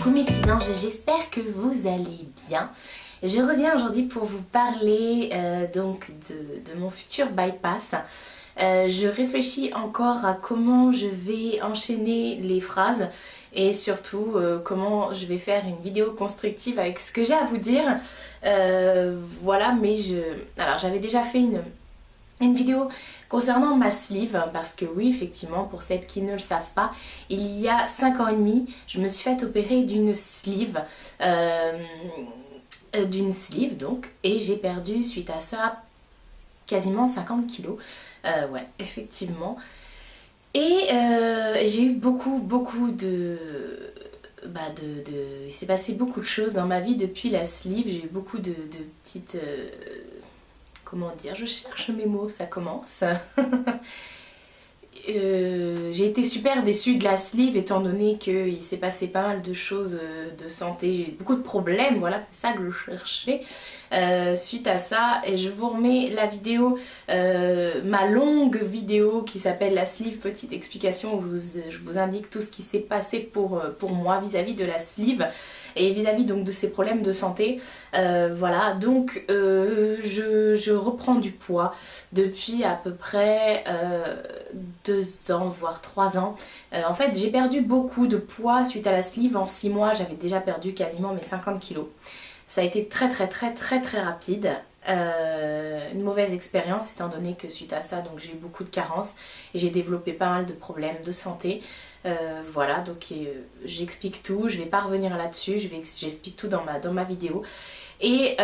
Coucou mes petits anges, j'espère que vous allez bien. Je reviens aujourd'hui pour vous parler de mon futur bypass. Je réfléchis encore à comment je vais enchaîner les phrases et surtout comment je vais faire une vidéo constructive avec ce que j'ai à vous dire. Voilà, mais alors j'avais déjà fait une vidéo concernant ma sleeve parce que oui, effectivement, pour celles qui ne le savent pas, il y a 5 ans et demi je me suis fait opérer d'une sleeve donc, et j'ai perdu suite à ça quasiment 50 kilos. Ouais, effectivement. Et j'ai eu beaucoup il s'est passé beaucoup de choses dans ma vie depuis la sleeve. J'ai eu beaucoup de petites comment dire, je cherche mes mots, ça commence. J'ai été super déçue de la sleeve étant donné qu'il s'est passé pas mal de choses de santé, beaucoup de problèmes, voilà, c'est ça que je cherchais. Suite à ça, et je vous remets la vidéo, ma longue vidéo qui s'appelle la sleeve, petite explication où je vous indique tout ce qui s'est passé pour moi vis-à-vis de la sleeve et vis-à-vis donc de ces problèmes de santé. Voilà, donc je reprends du poids depuis à peu près 2 ans, voire 3 ans. En fait, j'ai perdu beaucoup de poids suite à la sleeve. En 6 mois, j'avais déjà perdu quasiment mes 50 kilos. Ça a été très rapide. Une mauvaise expérience étant donné que suite à ça donc j'ai eu beaucoup de carences et j'ai développé pas mal de problèmes de santé. Voilà, donc j'explique tout, je vais pas revenir là-dessus, j'explique tout dans ma vidéo. Et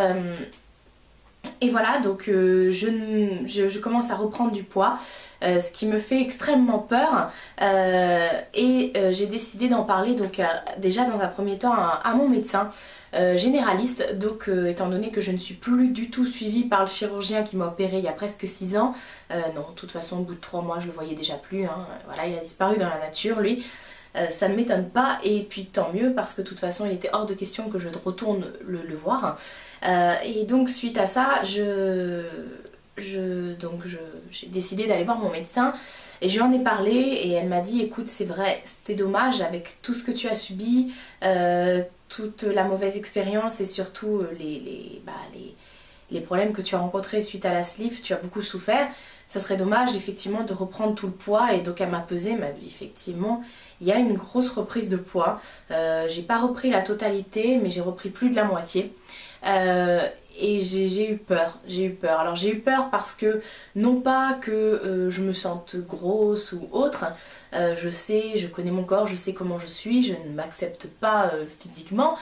voilà, donc je commence à reprendre du poids, ce qui me fait extrêmement peur. J'ai décidé d'en parler donc déjà dans un premier temps à mon médecin généraliste. Donc étant donné que je ne suis plus du tout suivie par le chirurgien qui m'a opéré il y a presque 6 ans. Non, de toute façon au bout de 3 mois je le voyais déjà plus, hein. Voilà, il a disparu dans la nature lui. Ça ne m'étonne pas et puis tant mieux parce que de toute façon il était hors de question que je retourne le voir. Et donc suite à ça j'ai décidé d'aller voir mon médecin et je lui en ai parlé et elle m'a dit écoute, c'est vrai, c'est dommage avec tout ce que tu as subi, toute la mauvaise expérience et surtout les problèmes que tu as rencontrés suite à la sleeve, tu as beaucoup souffert. Ça serait dommage effectivement de reprendre tout le poids. Et donc elle m'a pesé, m'a dit effectivement il y a une grosse reprise de poids. J'ai pas repris la totalité mais j'ai repris plus de la moitié. Et j'ai eu peur, Alors j'ai eu peur parce que non pas que je me sente grosse ou autre, je connais mon corps, je sais comment je suis, je ne m'accepte pas physiquement,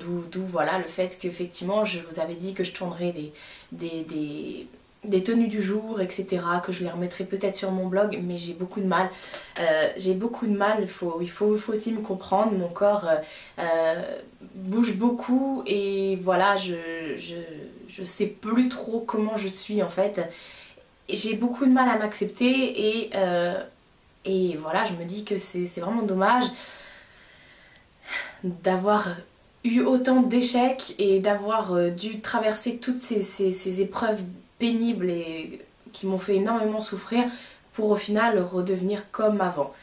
d'où voilà le fait qu'effectivement je vous avais dit que je tournerais des tenues du jour, etc., que je les remettrai peut-être sur mon blog, mais j'ai beaucoup de mal. Il faut aussi me comprendre, mon corps bouge beaucoup et voilà, je sais plus trop comment je suis en fait. J'ai beaucoup de mal à m'accepter et voilà, je me dis que c'est vraiment dommage d'avoir eu autant d'échecs et d'avoir dû traverser toutes ces épreuves pénibles et qui m'ont fait énormément souffrir pour au final redevenir comme avant.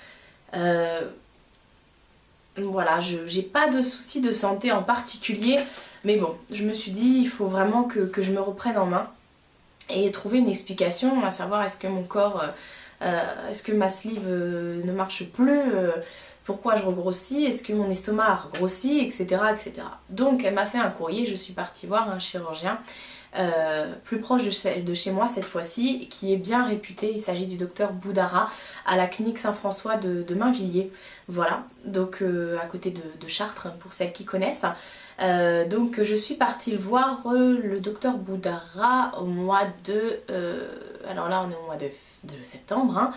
Voilà, j'ai pas de soucis de santé en particulier, mais bon, je me suis dit il faut vraiment que je me reprenne en main et trouver une explication, à savoir est-ce que mon corps, est-ce que ma sleeve ne marche plus, pourquoi je regrossis, est-ce que mon estomac a regrossi, etc., etc. Donc elle m'a fait un courrier, je suis partie voir un chirurgien plus proche de chez moi cette fois-ci, qui est bien réputé. Il s'agit du docteur Boudara à la clinique Saint-François de Mainvilliers. Voilà, donc à côté de Chartres pour celles qui connaissent. Donc je suis partie le voir, le docteur Boudara, au mois de... alors là on est au mois de septembre, hein.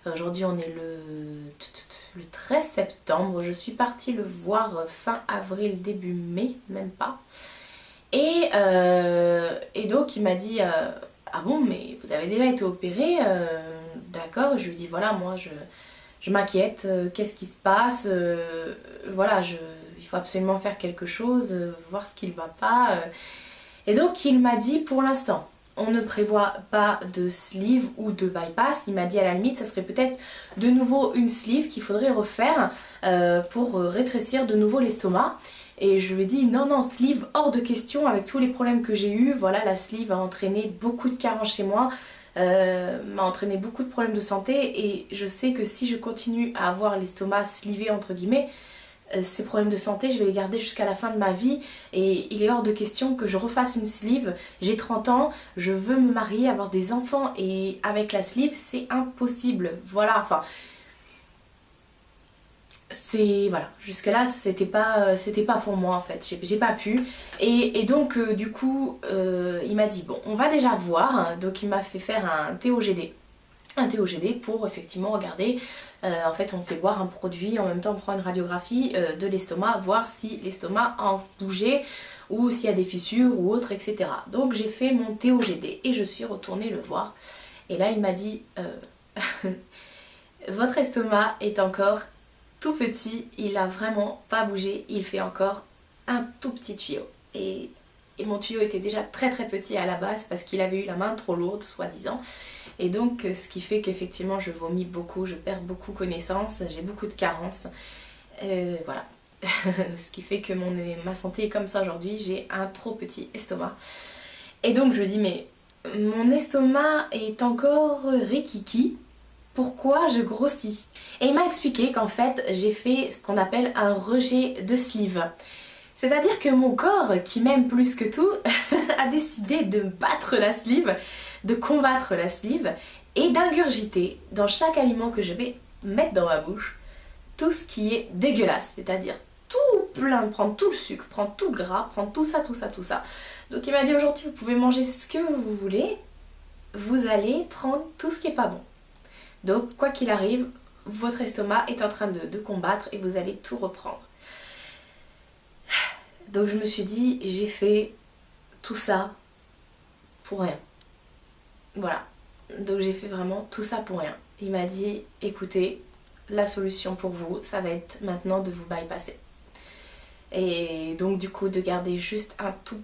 Aujourd'hui on est le 13 septembre. Je suis partie le voir fin avril, début mai, même pas. Et donc il m'a dit ah bon, mais vous avez déjà été opéré, d'accord. Je lui dis voilà, moi je m'inquiète, qu'est-ce qui se passe, voilà, il faut absolument faire quelque chose, voir ce qui ne va pas. Et donc il m'a dit pour l'instant on ne prévoit pas de sleeve ou de bypass. Il m'a dit à la limite ça serait peut-être de nouveau une sleeve qu'il faudrait refaire pour rétrécir de nouveau l'estomac. Et je lui ai dit non sleeve hors de question avec tous les problèmes que j'ai eu. Voilà, la sleeve a entraîné beaucoup de carences chez moi, m'a entraîné beaucoup de problèmes de santé et je sais que si je continue à avoir l'estomac slivé entre guillemets, ces problèmes de santé je vais les garder jusqu'à la fin de ma vie et il est hors de question que je refasse une sleeve. J'ai 30 ans, je veux me marier, avoir des enfants et avec la sleeve c'est impossible. Voilà, enfin c'est voilà, jusque là c'était pas pour moi en fait, j'ai pas pu et donc du coup il m'a dit bon on va déjà voir, donc il m'a fait faire un TOGD pour effectivement regarder, en fait on fait boire un produit, en même temps on prend une radiographie de l'estomac, voir si l'estomac a bougé ou s'il y a des fissures ou autre, etc. Donc j'ai fait mon TOGD et je suis retournée le voir et là il m'a dit votre estomac est encore tout petit, il a vraiment pas bougé, il fait encore un tout petit tuyau. Et mon tuyau était déjà très très petit à la base parce qu'il avait eu la main trop lourde, soi-disant. Et donc ce qui fait qu'effectivement je vomis beaucoup, je perds beaucoup connaissance, j'ai beaucoup de carences. Voilà. Ce qui fait que ma santé est comme ça aujourd'hui, j'ai un trop petit estomac. Et donc je dis mais mon estomac est encore rikiki. Pourquoi je grossis? Et il m'a expliqué qu'en fait j'ai fait ce qu'on appelle un rejet de sleeve. C'est-à-dire que mon corps, qui m'aime plus que tout, a décidé de battre la sleeve, de combattre la sleeve et d'ingurgiter dans chaque aliment que je vais mettre dans ma bouche tout ce qui est dégueulasse, c'est-à-dire tout plein, prendre tout le sucre, prendre tout le gras, prendre tout ça, tout ça, tout ça. Donc il m'a dit aujourd'hui vous pouvez manger ce que vous voulez, vous allez prendre tout ce qui est pas bon. Donc quoi qu'il arrive, votre estomac est en train de combattre et vous allez tout reprendre. Donc je me suis dit, j'ai fait tout ça pour rien. Voilà. Donc j'ai fait vraiment tout ça pour rien. Il m'a dit, écoutez, la solution pour vous, ça va être maintenant de vous bypasser. Et donc du coup de garder juste un tout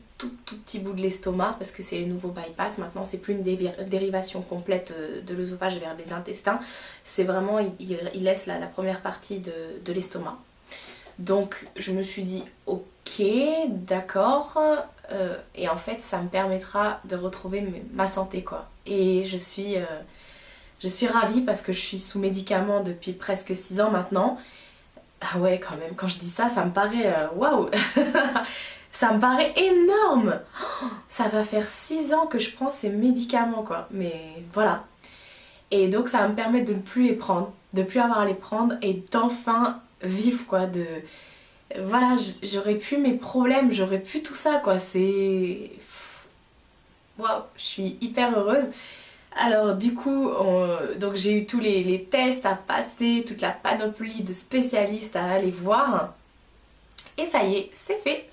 petit bout de l'estomac parce que c'est les nouveaux bypass. Maintenant c'est plus une dérivation complète de l'œsophage vers les intestins. C'est vraiment, il laisse la première partie de l'estomac. Donc je me suis dit ok, d'accord. Et en fait ça me permettra de retrouver ma santé quoi. Et je suis ravie parce que je suis sous médicaments depuis presque 6 ans maintenant. Ah ouais quand même, quand je dis ça, ça me paraît waouh. Ça me paraît énorme. Ça va faire 6 ans que je prends ces médicaments quoi. Mais voilà. Et donc ça va me permettre de ne plus les prendre, de ne plus avoir à les prendre et d'enfin vivre quoi. Voilà, j'aurais pu mes problèmes, j'aurais pu tout ça quoi. C'est... Waouh, je suis hyper heureuse. Alors du coup, donc j'ai eu tous les tests à passer, toute la panoplie de spécialistes à aller voir. Et ça y est, c'est fait.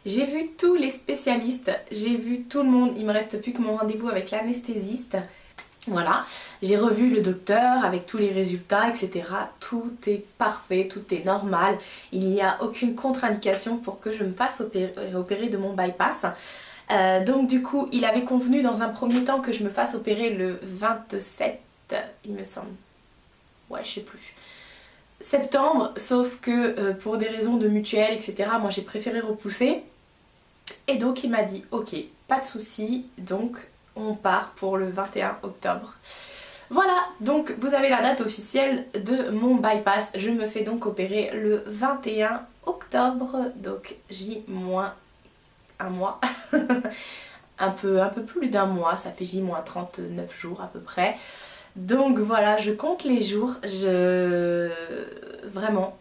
J'ai vu tous les spécialistes, j'ai vu tout le monde. Il me reste plus que mon rendez-vous avec l'anesthésiste. Voilà, j'ai revu le docteur avec tous les résultats, etc. Tout est parfait, tout est normal. Il n'y a aucune contre-indication pour que je me fasse opérer de mon bypass. Donc du coup il avait convenu dans un premier temps que je me fasse opérer le 27, il me semble, ouais je sais plus, septembre, sauf que pour des raisons de mutuelle etc moi j'ai préféré repousser et donc il m'a dit ok pas de souci, donc on part pour le 21 octobre. Voilà, donc vous avez la date officielle de mon bypass, je me fais donc opérer le 21 octobre, donc J- un mois, un peu plus d'un mois, ça fait J-39 jours à peu près. Donc voilà, je compte les jours, vraiment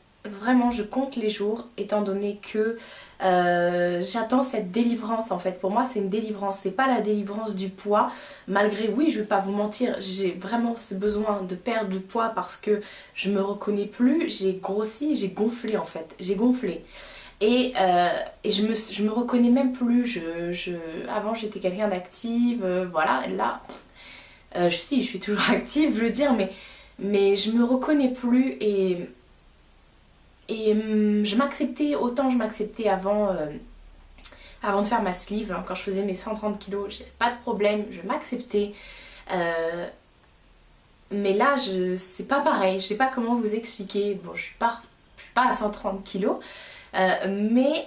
je compte les jours étant donné que j'attends cette délivrance en fait. Pour moi c'est une délivrance, c'est pas la délivrance du poids, malgré oui je vais pas vous mentir, j'ai vraiment ce besoin de perdre du poids parce que je me reconnais plus, j'ai grossi, j'ai gonflé en fait, j'ai gonflé. Et je me reconnais même plus, avant j'étais quelqu'un d'active, voilà, et là, si je suis toujours active, je veux dire, mais je me reconnais plus et je m'acceptais, autant je m'acceptais avant, avant de faire ma sleeve, hein, quand je faisais mes 130 kilos, j'ai pas de problème, je m'acceptais. Mais là, c'est pas pareil, je sais pas comment vous expliquer. Bon, je suis pas à 130 kilos, mais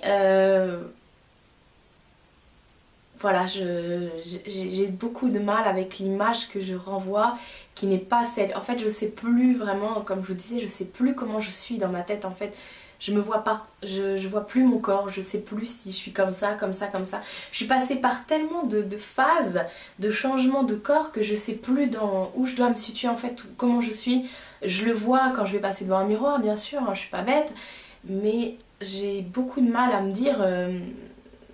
voilà, j'ai beaucoup de mal avec l'image que je renvoie, qui n'est pas celle. En fait, je sais plus vraiment, comme je vous disais, je sais plus comment je suis dans ma tête en fait. Je me vois pas, je vois plus mon corps, je sais plus si je suis comme ça, comme ça, comme ça. Je suis passée par tellement de phases, de changements de corps que je sais plus dans où je dois me situer en fait, comment je suis. Je le vois quand je vais passer devant un miroir, bien sûr, hein, je suis pas bête, mais j'ai beaucoup de mal à me dire,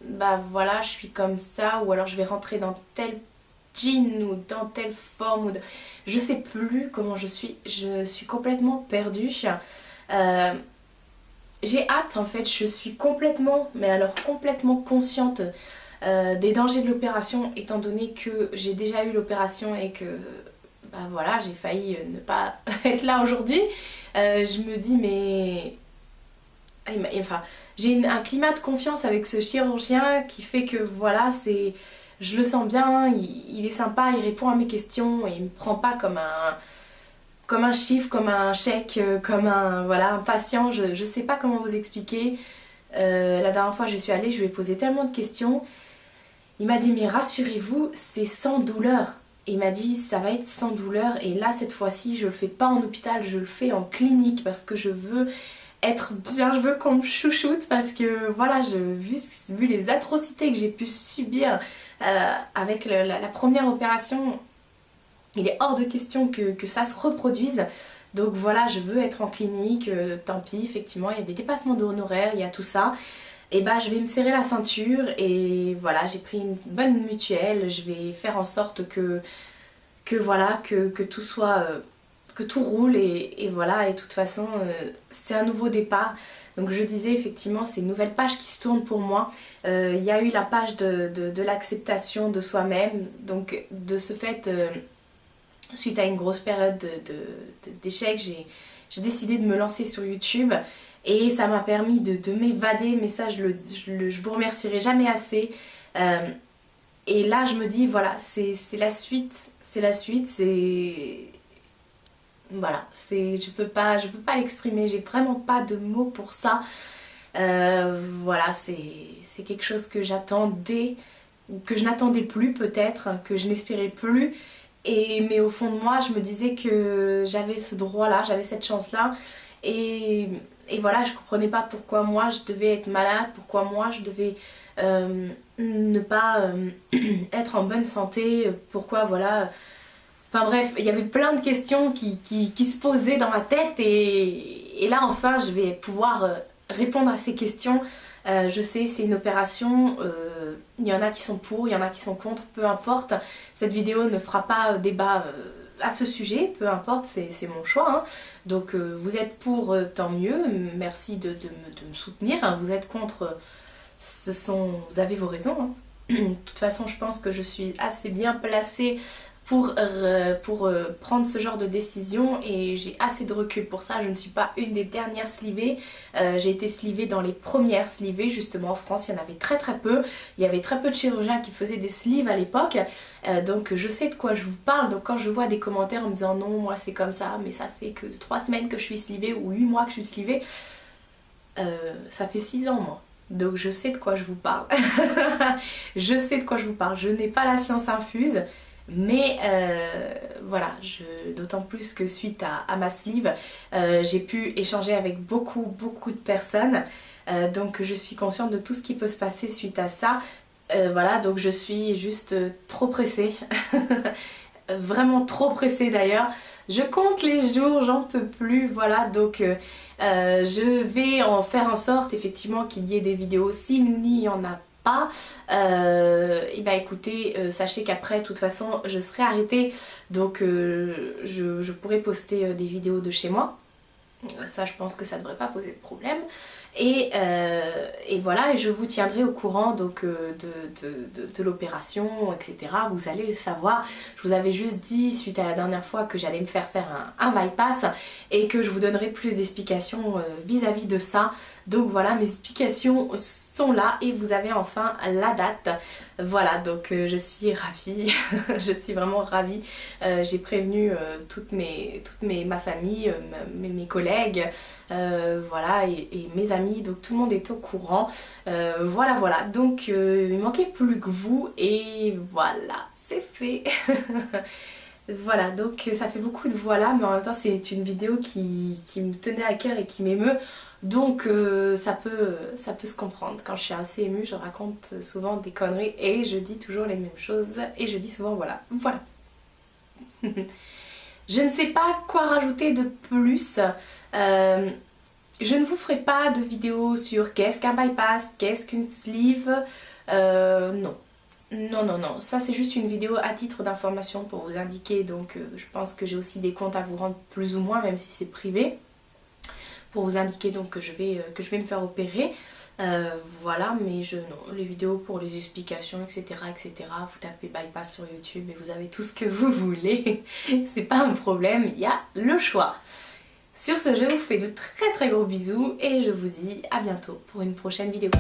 bah voilà, je suis comme ça, ou alors je vais rentrer dans tel jean ou dans telle forme, je sais plus comment je suis complètement perdue. Euh, j'ai hâte en fait, je suis complètement, mais alors complètement consciente des dangers de l'opération, étant donné que j'ai déjà eu l'opération et que bah voilà, j'ai failli ne pas être là aujourd'hui. Je me dis mais... Enfin, j'ai un climat de confiance avec ce chirurgien qui fait que voilà, je le sens bien, il est sympa, il répond à mes questions, et il me prend pas comme un chiffre, comme un chèque, comme un patient, je sais pas comment vous expliquer. La dernière fois je suis allée, je lui ai posé tellement de questions. Il m'a dit mais rassurez-vous, c'est sans douleur. Et il m'a dit ça va être sans douleur, et là cette fois-ci je le fais pas en hôpital, je le fais en clinique parce que je veux être bien, je veux qu'on me chouchoute parce que voilà, vu les atrocités que j'ai pu subir avec la première opération, il est hors de question que ça se reproduise. Donc voilà, je veux être en clinique, tant pis, effectivement, il y a des dépassements d'honoraires, il y a tout ça. Et bah je vais me serrer la ceinture et voilà, j'ai pris une bonne mutuelle, je vais faire en sorte que voilà, que tout soit... que tout roule et voilà, et de toute façon c'est un nouveau départ. Donc je disais effectivement c'est une nouvelle page qui se tourne pour moi. Il y a eu la page de l'acceptation de soi-même, donc de ce fait suite à une grosse période d'échec, j'ai décidé de me lancer sur YouTube et ça m'a permis de m'évader, mais ça je vous remercierai jamais assez. Et là je me dis voilà, c'est la suite, c'est... Voilà, je peux pas l'exprimer, j'ai vraiment pas de mots pour ça. Voilà, c'est quelque chose que j'attendais, que je n'attendais plus peut-être, que je n'espérais plus. Mais au fond de moi, je me disais que j'avais ce droit-là, j'avais cette chance-là. Et voilà, je comprenais pas pourquoi moi je devais être malade, pourquoi moi je devais ne pas être en bonne santé, pourquoi voilà... Enfin bref, il y avait plein de questions qui se posaient dans ma tête et là enfin je vais pouvoir répondre à ces questions. Je sais, c'est une opération, il y en a qui sont pour, il y en a qui sont contre, peu importe. Cette vidéo ne fera pas débat à ce sujet, peu importe, c'est mon choix. Hein. Donc vous êtes pour, tant mieux, merci de me soutenir. Hein. Vous êtes contre, vous avez vos raisons. Hein. De toute façon, je pense que je suis assez bien placée pour prendre ce genre de décision et j'ai assez de recul pour ça. Je ne suis pas une des dernières slivées, j'ai été slivée dans les premières slivées justement en France, il y en avait très peu, il y avait très peu de chirurgiens qui faisaient des sleeves à l'époque, donc je sais de quoi je vous parle. Donc quand je vois des commentaires en me disant non moi c'est comme ça mais ça fait que 3 semaines que je suis slivée ou 8 mois que je suis slivée, ça fait 6 ans moi. Donc je sais de quoi je vous parle. Je sais de quoi je vous parle, je n'ai pas la science infuse. Mais voilà, d'autant plus que suite à ma sleeve, j'ai pu échanger avec beaucoup de personnes. Donc je suis consciente de tout ce qui peut se passer suite à ça. Voilà, donc je suis juste trop pressée. Vraiment trop pressée d'ailleurs. Je compte les jours, j'en peux plus. Voilà, donc je vais en faire en sorte effectivement qu'il y ait des vidéos. S'il n'y en a pas, et bah écoutez, sachez qu'après de toute façon je serai arrêtée, donc je pourrai poster des vidéos de chez moi. Ça je pense que ça devrait pas poser de problème. Et voilà, et je vous tiendrai au courant donc de l'opération, etc. Vous allez le savoir. Je vous avais juste dit suite à la dernière fois que j'allais me faire un bypass et que je vous donnerai plus d'explications vis-à-vis de ça. Donc voilà, mes explications sont là et vous avez enfin la date. Voilà, donc je suis ravie, je suis vraiment ravie. J'ai prévenu ma famille, mes collègues, voilà, et mes amis, donc tout le monde est au courant. Voilà, donc il manquait plus que vous et voilà, c'est fait. Voilà, donc ça fait beaucoup de voilà, mais en même temps c'est une vidéo qui me tenait à cœur et qui m'émeut. Donc ça peut se comprendre. Quand je suis assez émue, je raconte souvent des conneries et je dis toujours les mêmes choses. Et je dis souvent voilà. Je ne sais pas quoi rajouter de plus. Je ne vous ferai pas de vidéo sur qu'est-ce qu'un bypass, qu'est-ce qu'une sleeve. Non. Non, ça c'est juste une vidéo à titre d'information pour vous indiquer, donc je pense que j'ai aussi des comptes à vous rendre plus ou moins, même si c'est privé, pour vous indiquer donc que je vais me faire opérer. Voilà, mais non, les vidéos pour les explications, etc., vous tapez bypass sur YouTube et vous avez tout ce que vous voulez, c'est pas un problème, il y a le choix. Sur ce, je vous fais de très gros bisous et je vous dis à bientôt pour une prochaine vidéo.